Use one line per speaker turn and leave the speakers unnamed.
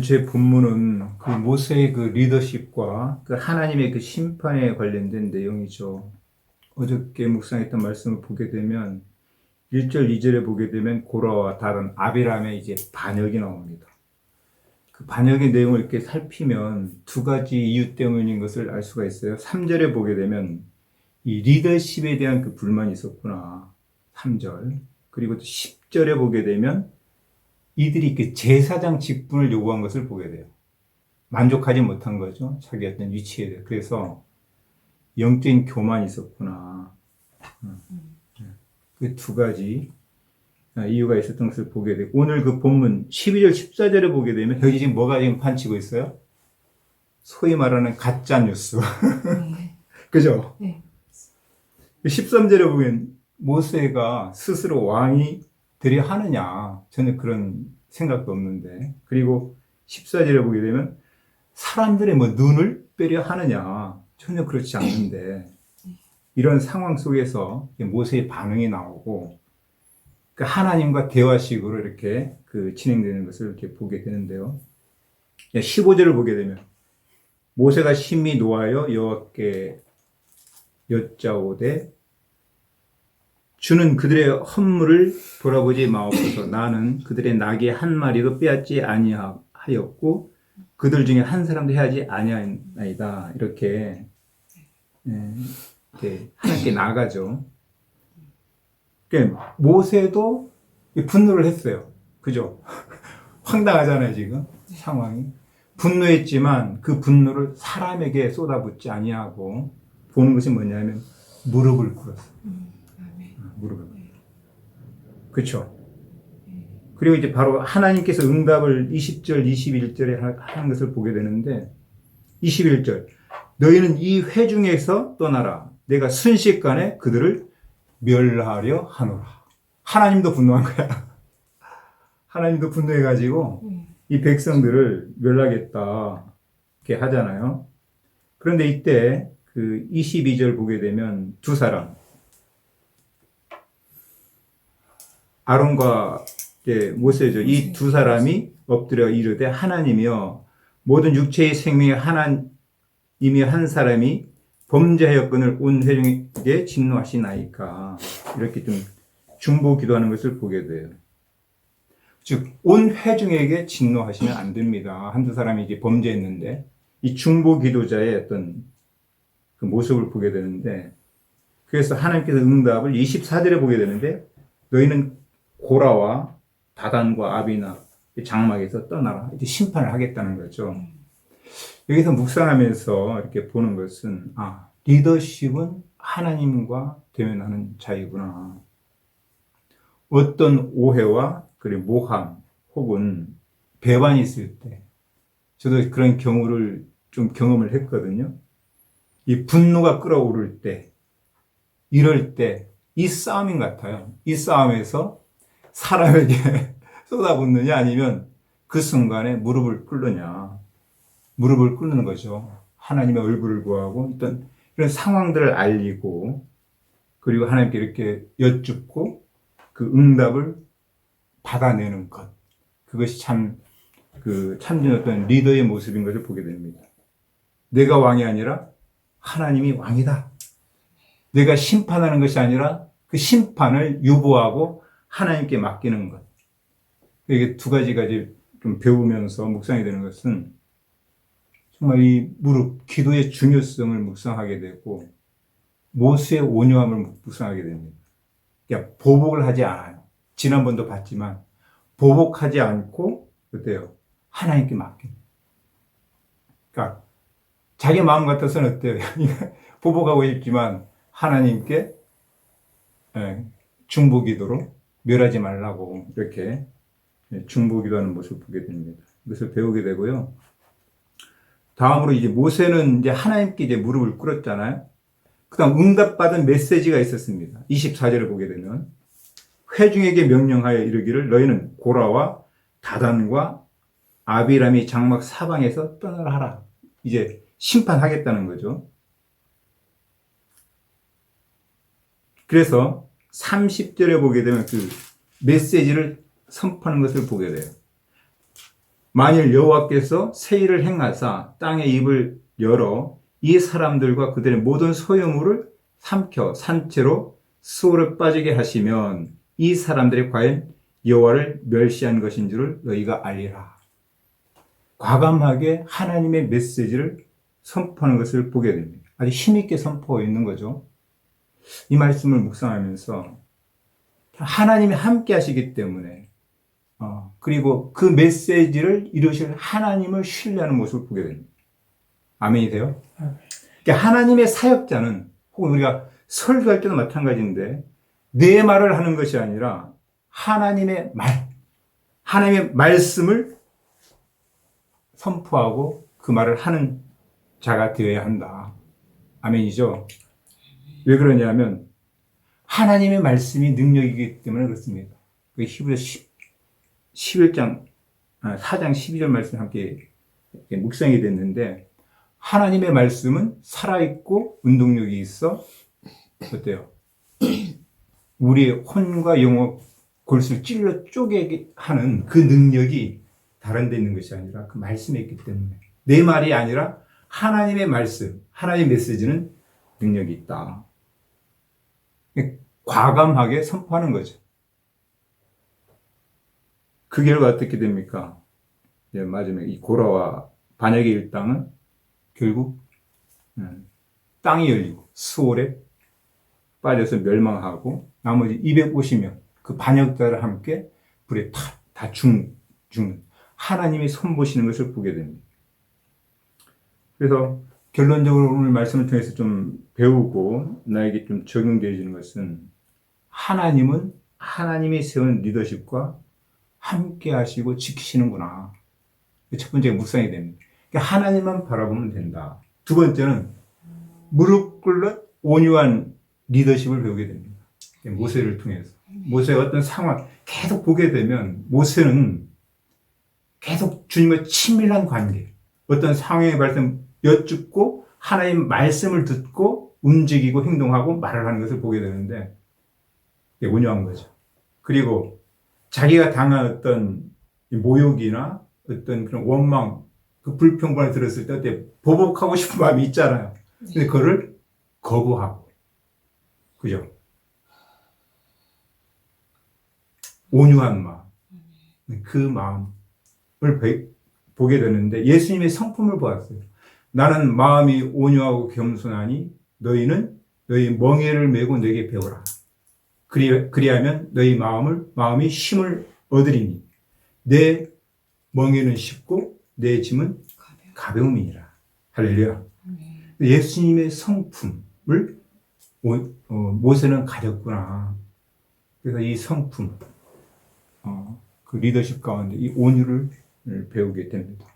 제 본문은 그 모세의 그 리더십과 그 하나님의 그 심판에 관련된 내용이죠. 어저께 묵상했던 말씀을 보게 되면 1절, 2절에 보게 되면 고라와 다른 아비람의 이제 반역이 나옵니다. 그 반역의 내용을 이렇게 살피면 두 가지 이유 때문인 것을 알 수가 있어요. 3절에 보게 되면 이 리더십에 대한 그 불만이 있었구나. 3절. 그리고 또 10절에 보게 되면 이들이 그 제사장 직분을 요구한 것을 보게 돼요. 만족하지 못한 거죠. 자기 어떤 위치에 대해. 그래서 영적인 교만이 있었구나. 그 두 가지 이유가 있었던 것을 보게 되고, 오늘 그 본문 12절, 14절에 보게 되면 여기 지금 뭐가 지금 판치고 있어요? 소위 말하는 가짜 뉴스. 그죠?
네.
13절에 보면 모세가 스스로 왕이 되려 하느냐, 저는 그런 생각도 없는데. 그리고 14절에 보게 되면 사람들의 뭐 눈을 빼려 하느냐, 전혀 그렇지 않는데, 이런 상황 속에서 모세의 반응이 나오고 그 하나님과 대화식으로 이렇게 그 진행되는 것을 이렇게 보게 되는데요. 15절을 보게 되면 모세가 심히 노하여 여호와께 여짜오되 주는 그들의 헌물을 돌아보지 마옵소서. 나는 그들의 낙이 한 마리도 빼앗지 아니하였고 그들 중에 한 사람도 해하지 아니하나이다. 이렇게 하나님께 나가죠. 그러니까 모세도 분노를 했어요. 그죠? 황당하잖아요, 지금 상황이. 분노했지만 그 분노를 사람에게 쏟아붓지 아니하고 보는 것이 뭐냐면 무릎을 꿇었어요. 무릎을. 그렇죠? 그리고 이제 바로 하나님께서 응답을 20절, 21절에 하는 것을 보게 되는데 21절 너희는 이 회중에서 떠나라. 내가 순식간에 그들을 멸하려 하노라. 하나님도 분노한 거야. 하나님도 분노해가지고 이 백성들을 멸하겠다 이렇게 하잖아요. 그런데 이때 그 22절 보게 되면 두 사람 아론과 모세죠. 이 두 사람이 엎드려 이르되 하나님이여 모든 육체의 생명의 하나님이 한 사람이 범죄하였거늘 온 회중에게 진노하시나이까. 이렇게 좀 중보 기도하는 것을 보게 돼요. 즉, 온 회중에게 진노하시면 안 됩니다. 한두 사람이 이제 범죄했는데, 이 중보 기도자의 어떤 그 모습을 보게 되는데, 그래서 하나님께서 응답을 24절에 보게 되는데, 너희는 고라와 다단과 아비나 장막에서 떠나라. 이제 심판을 하겠다는 거죠. 여기서 묵상하면서 이렇게 보는 것은, 리더십은 하나님과 대면하는 자이구나. 어떤 오해와 그리고 모함 혹은 배반이 있을 때, 저도 그런 경우를 좀 경험을 했거든요. 이 분노가 끓어오를 때, 이럴 때, 이 싸움인 것 같아요. 이 싸움에서 사람에게 쏟아붓느냐 아니면 그 순간에 무릎을 꿇느냐. 무릎을 꿇는 거죠. 하나님의 얼굴을 구하고 일단 이런 상황들을 알리고 그리고 하나님께 이렇게 여쭙고 그 응답을 받아내는 것. 그것이 참된 어떤 리더의 모습인 것을 보게 됩니다. 내가 왕이 아니라 하나님이 왕이다. 내가 심판하는 것이 아니라 그 심판을 유보하고 하나님께 맡기는 것. 이게 두 가지가 이제 좀 배우면서 묵상이 되는 것은 정말 이 무릎, 기도의 중요성을 묵상하게 되고 모세의 온유함을 묵상하게 됩니다. 그러니까 보복을 하지 않아요. 지난번도 봤지만 보복하지 않고 어때요? 하나님께 맡깁니다. 그러니까 자기 마음 같아서는 어때요? 보복하고 싶지만 하나님께 중보기도로 멸하지 말라고 이렇게 중보기도하는 모습을 보게 됩니다. 이것을 배우게 되고요. 다음으로 이제 모세는 이제 하나님께 이제 무릎을 꿇었잖아요. 그 다음 응답받은 메시지가 있었습니다. 24절을 보게 되면 회중에게 명령하여 이르기를 너희는 고라와 다단과 아비람이 장막 사방에서 떠나라 하라. 이제 심판하겠다는 거죠. 그래서 30절에 보게 되면 그 메시지를 선포하는 것을 보게 돼요. 만일 여호와께서 새 일을 행하사 땅의 입을 열어 이 사람들과 그들의 모든 소유물을 삼켜 산채로 수월에 빠지게 하시면 이 사람들이 과연 여호와를 멸시한 것인 줄을 너희가 알리라. 과감하게 하나님의 메시지를 선포하는 것을 보게 됩니다. 아주 힘있게 선포하고 있는 거죠. 이 말씀을 묵상하면서 하나님이 함께 하시기 때문에 그리고 그 메시지를 이루실 하나님을 신뢰하는 모습을 보게 됩니다. 아멘이 돼요? 그러니까 하나님의 사역자는 혹은 우리가 설교할 때도 마찬가지인데 내 말을 하는 것이 아니라 하나님의 말, 하나님의 말씀을 선포하고 그 말을 하는 자가 되어야 한다. 아멘이죠? 왜 그러냐면 하나님의 말씀이 능력이기 때문에 그렇습니다. 그 히브리서 11장, 4장 12절 말씀 함께 묵상이 됐는데 하나님의 말씀은 살아있고 운동력이 있어 어때요? 우리의 혼과 영혼 골수를 찔러 쪼개게 하는 그 능력이 다른 데 있는 것이 아니라 그 말씀에 있기 때문에 내 말이 아니라 하나님의 말씀, 하나님의 메시지는 능력이 있다. 과감하게 선포하는 거죠. 그 결과 어떻게 됩니까? 마지막에 이 고라와 반역의 일당은 결국 땅이 열리고 수월에 빠져서 멸망하고 나머지 250명 그 반역자를 함께 불에 다 죽는 하나님이 손보시는 것을 보게 됩니다. 그래서 결론적으로 오늘 말씀을 통해서 좀 배우고 나에게 좀 적용되어지는 것은 하나님은 하나님이 세운 리더십과 함께 하시고 지키시는구나. 첫 번째가 묵상이 됩니다. 그러니까 하나님만 바라보면 된다. 두 번째는 무릎 꿇는 온유한 리더십을 배우게 됩니다. 모세를 통해서. 모세의 어떤 상황 계속 보게 되면 모세는 계속 주님과 친밀한 관계, 어떤 상황의 발생 여쭙고 하나님 말씀을 듣고 움직이고 행동하고 말을 하는 것을 보게 되는데 온유한 거죠. 그리고 자기가 당한 어떤 모욕이나 어떤 그런 원망, 그 불평분을 들었을 때 어때 보복하고 싶은 마음이 있잖아요. 근데 그거를 거부하고, 그죠? 온유한 마음, 그 마음을 보게 되는데 예수님의 성품을 보았어요. 나는 마음이 온유하고 겸손하니 너희는 너희 멍에를 메고 내게 배우라. 그리하면 너희 마음이 쉼을 얻으리니 내 멍에는 쉽고 내 짐은 가벼움이니라. 할렐루야. 예수님의 성품을 모세는 가졌구나. 그래서 이 성품, 그 리더십 가운데 이 온유를 배우게 됩니다.